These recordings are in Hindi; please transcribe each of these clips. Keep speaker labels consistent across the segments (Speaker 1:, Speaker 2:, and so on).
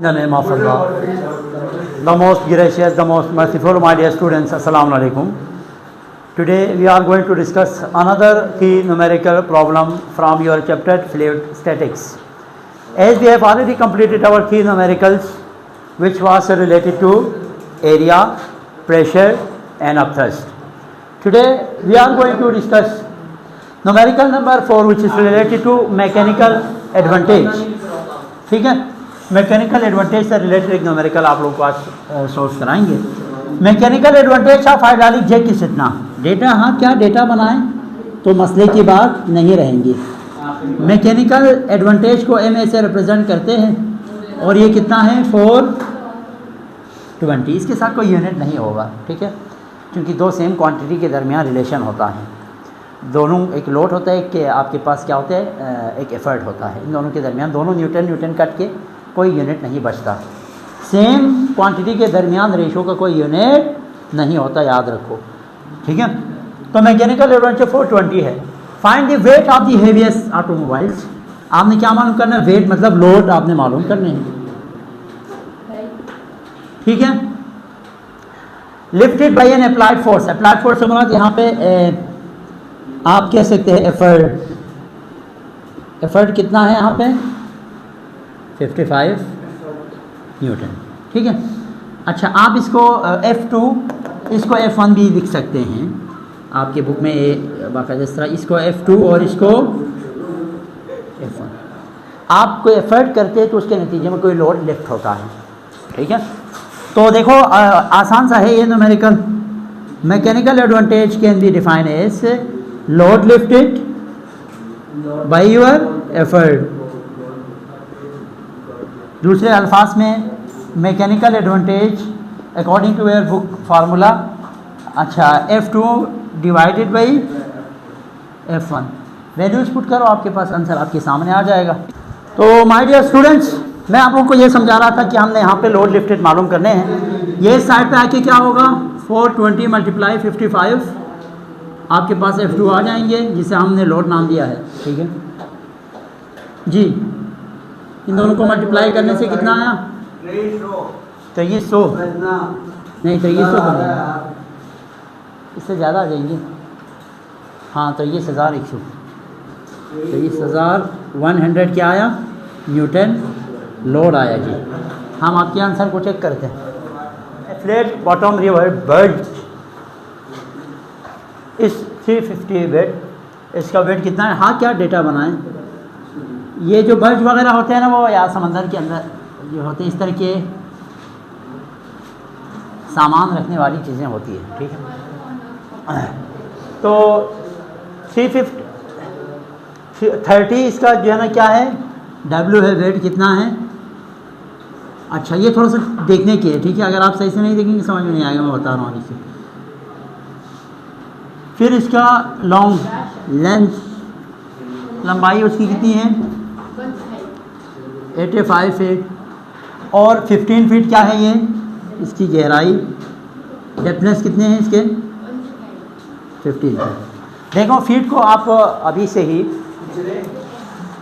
Speaker 1: In the name of Allah, the most gracious, the most merciful, my dear students, Assalamu alaikum. Today we are going to discuss another key numerical problem from your chapter Fluid Statics. As we have already completed our key numericals, which was related to area, pressure and upthrust. Today we are going to discuss numerical number 4, which is related to mechanical advantage. ठीक है, मैकेनिकल एडवांटेज से रिलेटेड एक न्यूमेरिकल आप लोगों को आज सोल्व कराएंगे. Mechanical advantage of hydraulic jet किस इतना डेटा, हाँ क्या डेटा बनाएं तो मसले की बात नहीं रहेंगी. मैकेनिकल एडवांटेज को एम ए से रिप्रेजेंट करते हैं और ये कितना है 420. इसके साथ कोई यूनिट नहीं होगा, ठीक है, क्योंकि दो सेम क्वांटिटी के दरमियान रिलेशन होता है. दोनों एक लोड होता है, एक के आपके पास क्या होता है, एक एफर्ट होता है. इन दोनों के दरमियान दोनों न्यूटन कट के कोई यूनिट नहीं बचता. सेम क्वांटिटी के दरमियान रेशो का कोई यूनिट नहीं होता, याद रखो, ठीक है. तो मैकेनिकल एडवांटेज 420 है. Find the weight of the heaviest automobiles. आपने क्या मालूम करना है, वेट मतलब लोड आपने मालूम करने हैं, ठीक है. Lifted bye N applied force. Applied force से मतलब यहाँ पे आप कह सकते हैं एफर्ट कितना है यहाँ पे 55 न्यूटन, ठीक है. अच्छा, आप इसको F2 इसको F1 भी लिख सकते हैं आपके बुक में, ये बाकायदा इस तरह इसको F2 और इसको F1. आप कोई एफर्ट करते हैं तो उसके नतीजे में कोई लोड लिफ्ट होता है, ठीक है. तो देखो आसान सा है ये numerical. Mechanical advantage can be define as load lifted by your effort. दूसरे अल्फाज में mechanical advantage according to your book formula, अच्छा F2 divided by F1. Values put करो, आपके पास आंसर आपके सामने आ जाएगा. तो माय डियर स्टूडेंट्स, मैं आप लोगों को ये समझा रहा था कि हमने यहाँ पे लोड लिफ्टेड मालूम करने हैं. ये साइड पे आके क्या होगा 420 मल्टीप्लाई 55, आपके पास F2 आ जाएंगे जिसे हमने लोड नाम दिया है, ठीक है जी. इन दोनों को मल्टीप्लाई करने से कितना आया 2300 नहीं 2300 इससे ज़्यादा आ जाएंगे. हाँ 23,100 क्या आया न्यूटन लोड आया जी. हम आपके आंसर को चेक करते हैं. फ्लैट बॉटम रिवर बर्ड इस 350 वेट, इसका वेट कितना है. हाँ क्या डेटा बनाएं. ये जो बर्ज वगैरह होते हैं ना, वो या समंदर के अंदर जो होते हैं, इस तरह के सामान रखने वाली चीज़ें होती है, ठीक है. तो 330 इसका जो है ना क्या है W है, वेट कितना है. अच्छा ये थोड़ा सा देखने की है, ठीक है. अगर आप सही से नहीं देखेंगे समझ में नहीं आएगा, मैं बता रहा हूँ इसे. फिर इसका लंबाई उसकी कितनी है 85 फीट और 15 फीट क्या है ये इसकी गहराई. डेप्थनेस कितने हैं इसके 15 फीट. देखो फीट को आप अभी से ही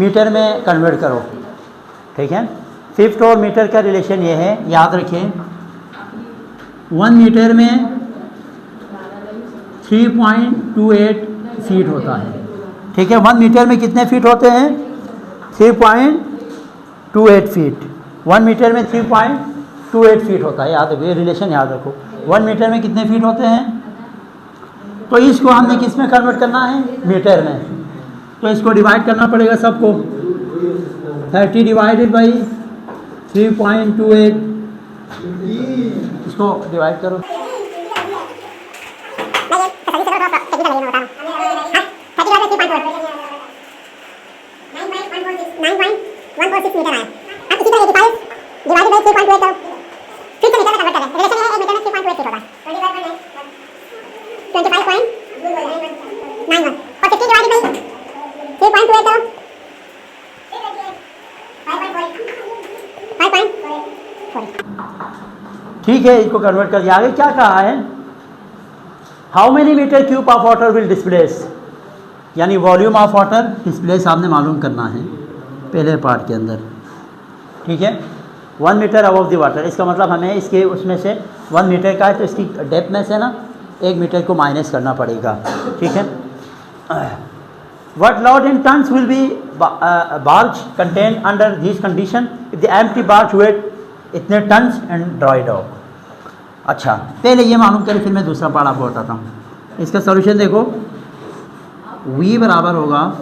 Speaker 1: मीटर में कन्वर्ट करो, ठीक है. फीट और मीटर का रिलेशन ये है, याद रखें. 1 मीटर में 3.28 फीट होता है, ठीक है. 1 मीटर में कितने फीट होते हैं 3.28 फीट. 1 मीटर में 3.28 फीट होता है, याद रखो ये रिलेशन याद रखो. 1 मीटर में कितने फीट होते हैं, तो इसको हमने किस में कन्वर्ट करना है मीटर में. तो इसको डिवाइड करना पड़ेगा सबको. 30 डिवाइडेड बाई 3.28, इसको डिवाइड करो. ठीक है, इसको कन्वर्ट कर दिया. आगे क्या कहा है, how many meter cube of water will displace, यानी वॉल्यूम ऑफ वाटर डिस्प्लेस आपने मालूम करना है पहले पार्ट के अंदर, ठीक है. 1 मीटर अबव द वाटर, इसका मतलब हमें इसके उसमें से 1 मीटर का है तो इसकी डेप्थ में से ना 1 मीटर को माइनस करना पड़ेगा, ठीक है। What load in tons will be barge contained under these condition if the empty barge weight इतने tons and dried out। अच्छा, पहले ये मालूम करें फिर मैं दूसरा पार्ट आपको बताता हूँ। इसका सॉल्यूशन देखो, V बराबर होगा,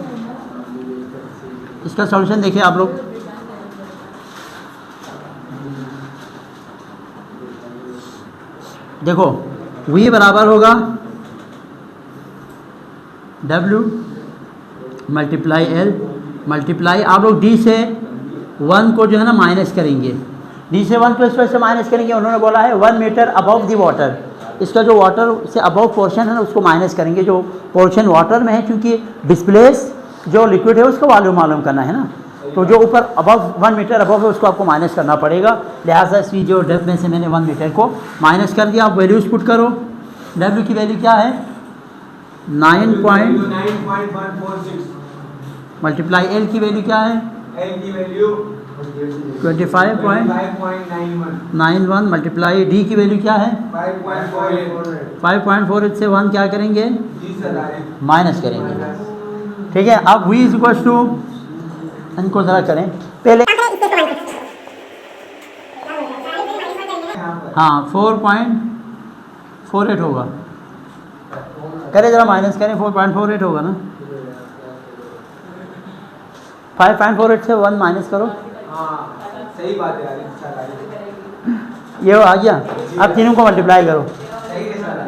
Speaker 1: इसका सॉल्यूशन देखिए आप लोग, देखो V बराबर होगा W मल्टीप्लाई L मल्टीप्लाई, आप लोग D से 1 को जो है ना माइनस करेंगे, D से 1 को इस वजह से माइनस करेंगे, उन्होंने बोला है 1 मीटर अबव द वाटर, इसका जो वाटर से अबव पोर्शन है ना उसको माइनस करेंगे, जो पोर्शन वाटर में है, क्योंकि डिस्प्लेस जो लिक्विड है उसका वॉल्यूम मालूम करना है ना, तो जो ऊपर अबव 1 मीटर अबव है उसको आपको माइनस करना पड़ेगा। लिहाजा इसकी जो डेप्थ में से मैंने 1 मीटर को माइनस कर दिया। आप वैल्यूज पुट करो, W की वैल्यू क्या है 9.146 मल्टीप्लाई L की वैल्यू क्या है,
Speaker 2: L की वैल्यू
Speaker 1: 25.91 मल्टीप्लाई D की वैल्यू क्या है 5.48 से 1 क्या करेंगे माइनस करेंगे, ठीक है। अब V इज इक्वल टू, इनको ज़रा करें पहले, हाँ 4.48 होगा, करें ज़रा माइनस करें, 4.48 होगा ना, 5.48 से 1 माइनस करो,
Speaker 2: सही बात है यार,
Speaker 1: ये आ गया। अब तीनों को मल्टीप्लाई करो,
Speaker 2: सही है सर।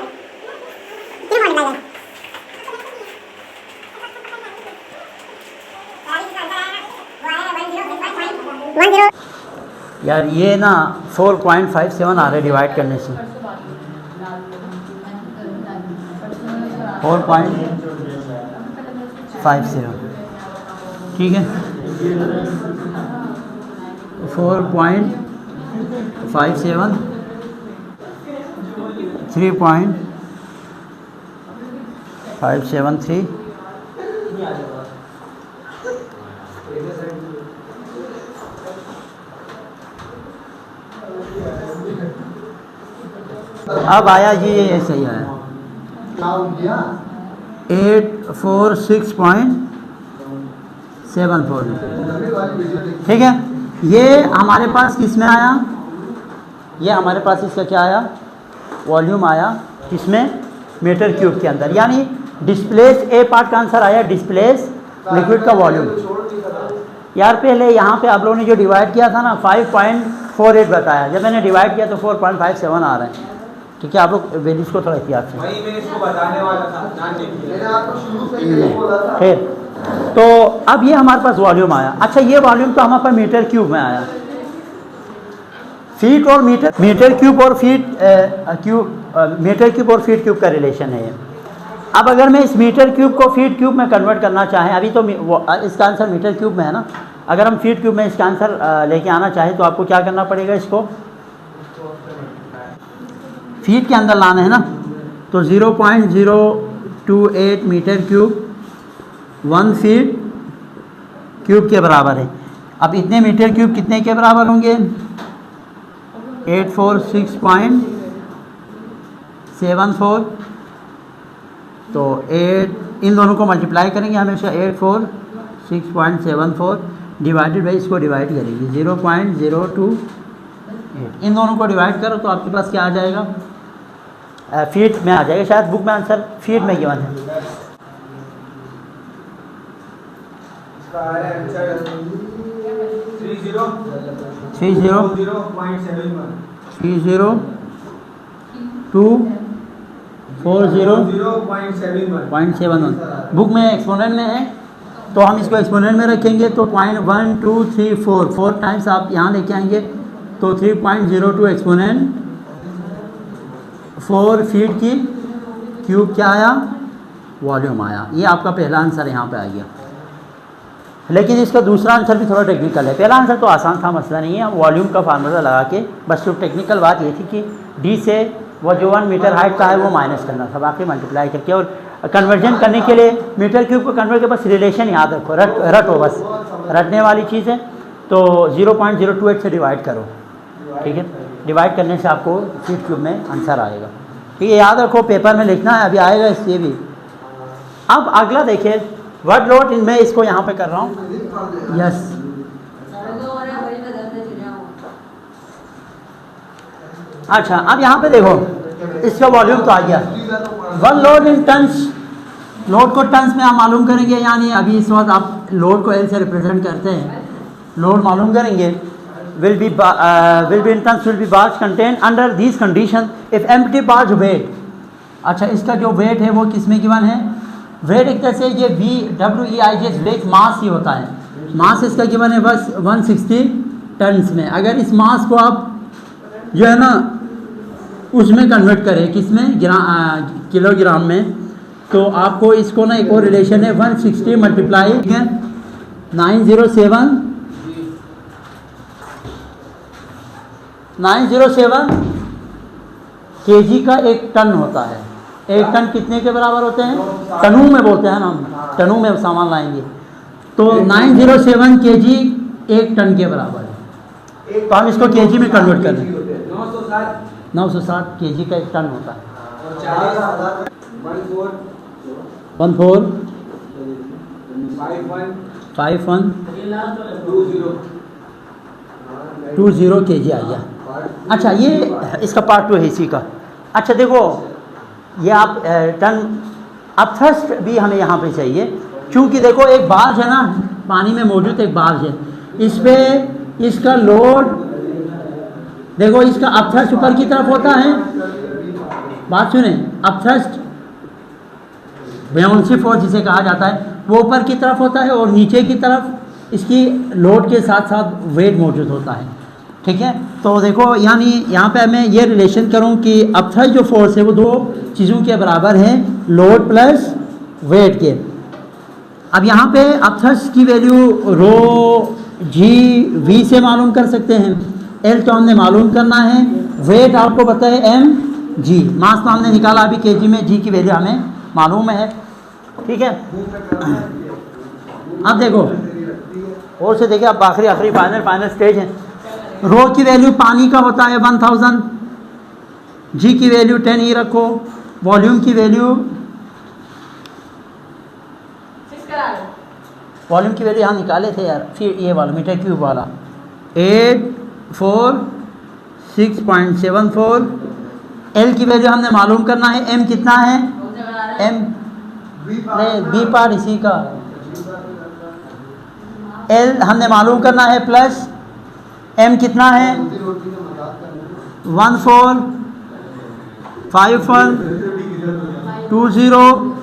Speaker 1: यार ये ना 4.57 आ रहा है डिवाइड करने से, 4.57, ठीक है। 4.57 3.573 अब आया जी, ये सही आया 846.74, ठीक है। ये हमारे पास किस में आया, ये हमारे पास इसका क्या आया वॉल्यूम आया, किसमें मीटर क्यूब के अंदर, यानी डिस्प्लेस ए पार्ट का आंसर आया डिस्प्लेस लिक्विड का वॉल्यूम। यार पहले यहाँ पे आप लोगों ने जो डिवाइड किया था ना 5.48 बताया, जब मैंने डिवाइड किया तो 4.57 आ रहा है, ठीक है। आप लोग वैल्यूज को थोड़ा एहतियात से,
Speaker 2: वही मैं इसको बताने वाला था,
Speaker 1: फिर तो अब ये हमारे पास वॉल्यूम आया। अच्छा, ये वॉल्यूम तो हमारे पास मीटर क्यूब में आया, फीट और मीटर क्यूब और फीट मीटर क्यूब और फीट क्यूब का रिलेशन है ये। अब अगर मैं इस मीटर क्यूब को फीट क्यूब में कन्वर्ट करना चाहें, अभी तो इसका आंसर मीटर क्यूब में है ना, अगर हम फीट क्यूब में इसका आंसर लेके आना चाहें तो आपको क्या करना पड़ेगा, इसको फीट के अंदर लाना है ना, तो 0.028 मीटर क्यूब 1 फीट क्यूब के बराबर है। अब इतने मीटर क्यूब कितने के बराबर होंगे 846.74, तो 8 इन दोनों को मल्टीप्लाई करेंगे हमेशा, 846.74 डिवाइडेड बाई इसको डिवाइड करेंगे 0.028, इन दोनों को डिवाइड करो तो आपके पास क्या आ जाएगा, फीट में आ जाएगा, शायद बुक में आंसर फीट में गिवन है।
Speaker 2: इसका आंसर
Speaker 1: 30.71 बुक में एक्सपोनेंट में है, तो हम इसको एक्सपोनेंट में रखेंगे तो 0.1234 टाइम्स आप यहाँ लेके आएंगे तो 3.02 एक्सपोनेंट 4 फीट की क्यूब क्या आया वॉल्यूम आया। ये आपका पहला आंसर यहाँ पे आ गया। लेकिन इसका दूसरा आंसर भी थोड़ा टेक्निकल है। पहला आंसर तो आसान था, मसला नहीं है, हम वॉल्यूम का फार्मूला लगा के बस जो टेक्निकल बात ये थी कि डी से वो जो 1 मीटर हाइट का है वो माइनस करना था, बाकी मल्टीप्लाई करके। और कन्वर्जन करने के लिए मीटर क्यूब को कन्वर्ट के बस रिलेशन याद रखो, रटो बस, रटने वाली चीज़ है। तो 0.028 से डिवाइड करो ठीक है, डिवाइड करने से आपको शीट क्यूब में आंसर आएगा। ठीक है, याद रखो पेपर में लिखना है, अभी आएगा इसलिए भी। अब अगला देखिए वर्ड लोड, मैं इसको यहाँ पे कर रहा हूँ। यस, अच्छा अब यहाँ पे देखो इसका वॉल्यूम तो आ गया। One load in tons, load को टन्स में आप मालूम करेंगे, यानी अभी इस वक्त आप लोड को एल से रिप्रेजेंट करते हैं, लोड मालूम करेंगे। will be in tons will be bars contained under these condition if empty bars weight। अच्छा, इसका जो वेट है वो किस में गिवन है? वेट एक तरह से ये WEIGS वेट मास ही होता है, मास इसका गिवन है बस 160 टन्स में। अगर इस मास को आप जो है ना उसमें कन्वर्ट करें, किस में, किलोग्राम में, तो आपको इसको ना एक और रिलेशन है 160 मल्टीप्लाई 907 केजी का एक टन होता है। एक टन कितने के बराबर होते हैं? टनों में बोलते हैं ना, टनों में सामान लाएंगे तो 907 केजी एक टन के बराबर है। तो हम इसको केजी में कन्वर्ट कर दें, 960 केजी का एक टन होता है। 145120 केजी आ गया। अच्छा, ये इसका पार्ट 2 है इसी का। अच्छा देखो, ये आप टन, अब थ्रस्ट भी हमें यहाँ पे चाहिए, क्योंकि देखो एक बाल्ज है ना, पानी में मौजूद एक बाल्ज है, इस पे इसका लोड देखो, इसका अपथ्रस्ट ऊपर की तरफ होता है, बात सुने, अपथ्रस्ट बुयांसी फोर्स जिसे कहा जाता है वो ऊपर की तरफ होता है, और नीचे की तरफ इसकी लोड के साथ साथ वेट मौजूद होता है। ठीक है, तो देखो यानी यहाँ पे मैं ये रिलेशन करूँ कि अपथ्रस्ट जो फोर्स है वो दो चीज़ों के बराबर है, लोड प्लस वेट के। अब यहाँ पे अपथ्रस्ट की वैल्यू रो जी वी से मालूम कर सकते हैं, एल तो हमने मालूम करना है, वेट आपको पता है एम जी, मास तो हमने निकाला अभी केजी में, जी की वैल्यू हमें मालूम है। ठीक है, अब देखो और से देखिए, अब आखिरी फाइनल स्टेज है। रो की वैल्यू पानी का होता है 1000, जी की वैल्यू 10 ही रखो, वॉल्यूम की वैल्यू यहाँ निकाले थे यार, फिर ये वाला मीटर क्यूब वाला 846.74। एल की वैल्यू हमने मालूम करना है, एम कितना है, एम बी पार्ट इसी का, एल हमने मालूम करना है प्लस एम कितना है 145120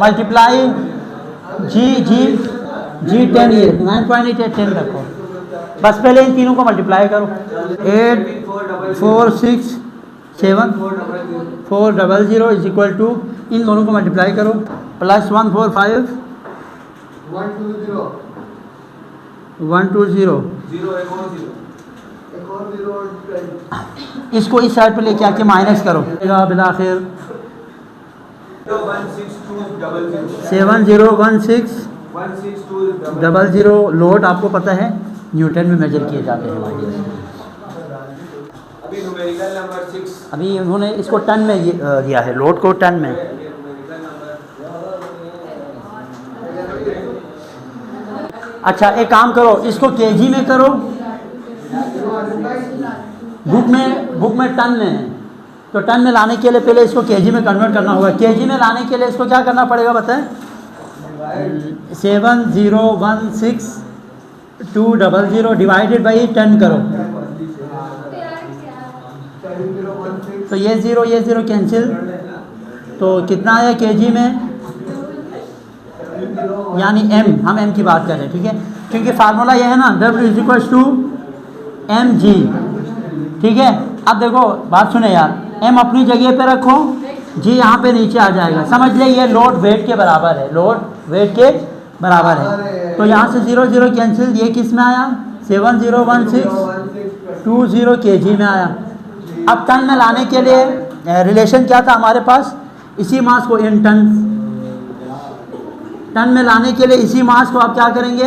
Speaker 1: मल्टीप्लाई जी 10, ये 9.8 रखो, बस पहले इन तीनों को मल्टीप्लाई करो, 8467400 इज इक्वल टू, इन दोनों को मल्टीप्लाई करो, प्लस 145 इसको इस साइड पे लेके आके माइनस करो, बिलाखिर 701600। लोड आपको पता है न्यूटन में मेजर किए जाते हैं।
Speaker 2: अभी न्यूमेरिकल नंबर 6,
Speaker 1: अभी उन्होंने इसको टन में दिया है, लोड को टन में। अच्छा एक काम करो, इसको केजी में करो, बुक में टन में है, तो टन में लाने के लिए पहले इसको केजी में कन्वर्ट करना होगा। केजी में लाने के लिए इसको क्या करना पड़ेगा बताएं, 7016200 डिवाइडेड बाई 10 करो, तो ये ज़ीरो कैंसिल, तो कितना आया केजी में, यानी m, हम m की बात कर रहे हैं। ठीक है, क्योंकि फार्मूला ये है ना, W=mg। ठीक है, अब देखो बात सुने यार, m अपनी जगह पे रखो, g यहाँ पे नीचे आ जाएगा, समझ ले ये लोड वेट के बराबर है, लोड वेट के बराबर है, तो यहाँ से 0 कैंसिल, ये किस में आया 701620 kg में आया। अब टन में लाने के लिए रिलेशन क्या था हमारे पास, इसी मास को इन टन में लाने के लिए इसी मास को आप क्या करेंगे,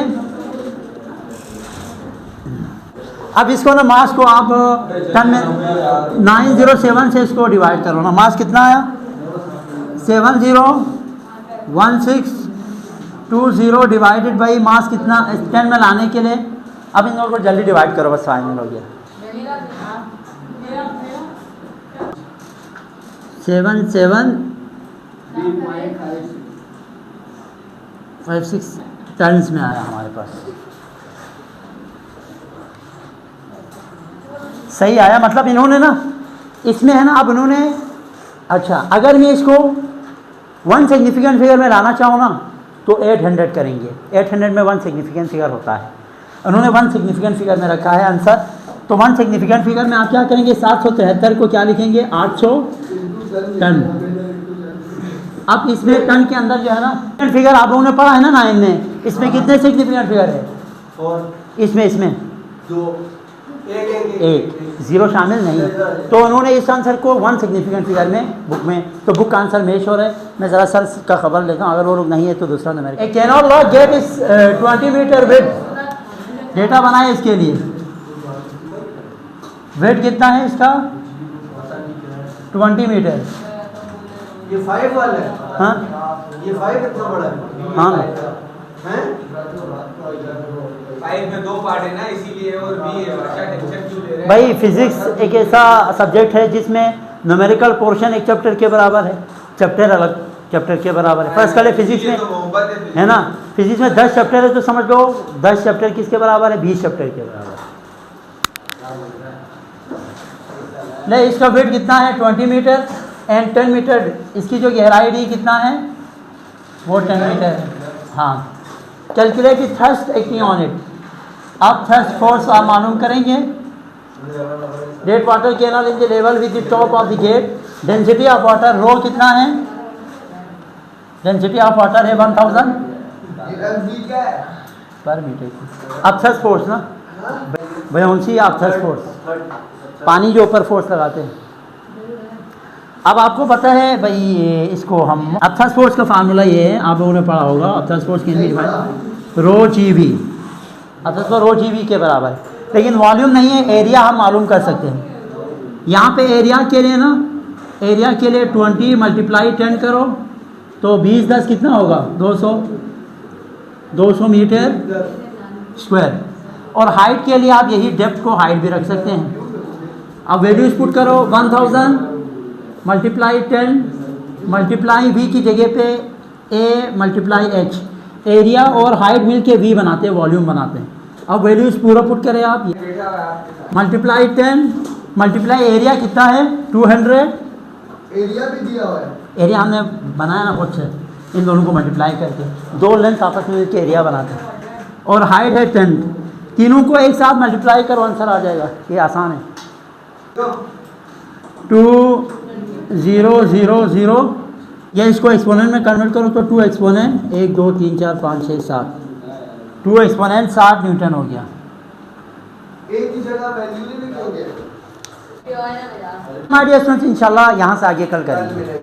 Speaker 1: अब इसको ना मास को आप टन में 907 से इसको डिवाइड करो ना, मास कितना आया 701620 डिवाइडेड बाई मास कितना 10 में लाने के लिए। अब इन लोगों को जल्दी डिवाइड करो, बस फाइनल हो गया 7756 टन्स में आया हमारे पास, सही आया। मतलब इन्होंने ना इसमें है ना, अब इन्होंने अच्छा अगर मैं इसको 1 सिग्निफिकेंट फिगर में लाना चाहूँ ना तो 800 करेंगे। 800 में 1 सिग्निफिकेंट फिगर होता है, उन्होंने 1 सिग्निफिकेंट फिगर में रखा है आंसर। तो 1 सिग्निफिकेंट फिगर में आप क्या करेंगे 773 को क्या लिखेंगे 800 टन। अब इसमें टन के अंदर जो है ना फिगर आप लोगों ने पढ़ा है ना 9 में, इसमें कितने सिग्निफिकेंट फिगर है इसमें एक, जीरो शामिल नहीं है। तो उन्होंने इस आंसर को 1 सिग्निफिकेंट फिगर में बुक में, तो बुक का आंसर मेश हो रहा है। मैं ज़रा सर का खबर लेता हूँ, अगर वो लोग नहीं है तो दूसरा नंबर। ए कैनॉट लॉ गेट इस 20 मीटर वेट डेटा बनाए इसके लिए। वेट कितना है इसका 20 मीटर।
Speaker 2: ये 5 वाला है।
Speaker 1: हाँ
Speaker 2: ये 5 कितना बड़ा है?
Speaker 1: हाँ
Speaker 2: हैं? 5 में 2 पार्ट है ना, इसीलिए और भी है। क्या टेंशन क्यों ले रहे हैं?
Speaker 1: भाई फिजिक्स एक ऐसा सब्जेक्ट है जिसमें न्यूमेरिकल पोर्शन एक चैप्टर के बराबर है, चैप्टर अलग चैप्टर के बराबर है। फर्स्ट कल फिजिक्स में
Speaker 2: तो मोहब्बत
Speaker 1: है ना, फिजिक्स में 10 चैप्टर है तो समझ लो 10 चैप्टर किसके बराबर है 20 चैप्टर के बराबर। ले इसका वेट कितना है 20 मीटर एंड 10 मीटर। इसकी जो गहराई डी कितना है वो 10 मीटर है। हाँ, calculate thrust acting on it. आप थ्रस्ट फोर्स आप मालूम करेंगे। That water canal in the level with the top of the gate. Density of water rho कितना है, डेंसिटी ऑफ वाटर है 1000 पर मीटर। अब थ्रस्ट फोर्स ना भैया आप थ्रस्ट फोर्स पानी जो ऊपर फोर्स लगाते हैं। अब आपको पता है भाई ये इसको हम अब थ्रस्ट फोर्स का फार्मूला ये है, आप लोगों ने पढ़ा होगा। अब thrust force can be defined rho G V. अब thrust force rho G V के बराबर है, लेकिन वॉल्यूम नहीं है, एरिया हम मालूम कर सकते हैं। यहाँ पे एरिया के लिए ना, एरिया के लिए 20 मल्टीप्लाई 10 करो तो 20 10 कितना होगा 200 मीटर स्क्वायर। और हाइट के लिए आप यही डेप्थ को हाइट भी रख सकते हैं। अब वैल्यूज पुट करो 1000 मल्टीप्लाई 10 मल्टीप्लाई वी की जगह पे ए मल्टीप्लाई एच। एरिया और हाइट मिल के वी बनाते हैं, वॉल्यूम बनाते हैं। अब वैल्यूज पूरा पुट करें आप, मल्टीप्लाई 10 मल्टीप्लाई एरिया कितना है 200।
Speaker 2: एरिया भी दिया हुआ है,
Speaker 1: एरिया हमने बनाया ना कुछ इन दोनों को मल्टीप्लाई करके, दो लेंथ आपस में मिलकर एरिया बनाते हैं। और हाइट है 10, तीनों को एक साथ मल्टीप्लाई करो आंसर आ जाएगा। ये आसान है 2000। या इसको एक्सपोनेंट में कन्वर्ट करो तो 2 एक्सपोनेंट 1 2 3 4 5 6 7 2 एक्सपोनेंट 7 न्यूटन हो गया।
Speaker 2: एक ही जगह वैल्यू नहीं लिखोगे।
Speaker 1: हमारे स्टूडेंट्स इंशाल्लाह यहाँ से आगे कल करेंगे।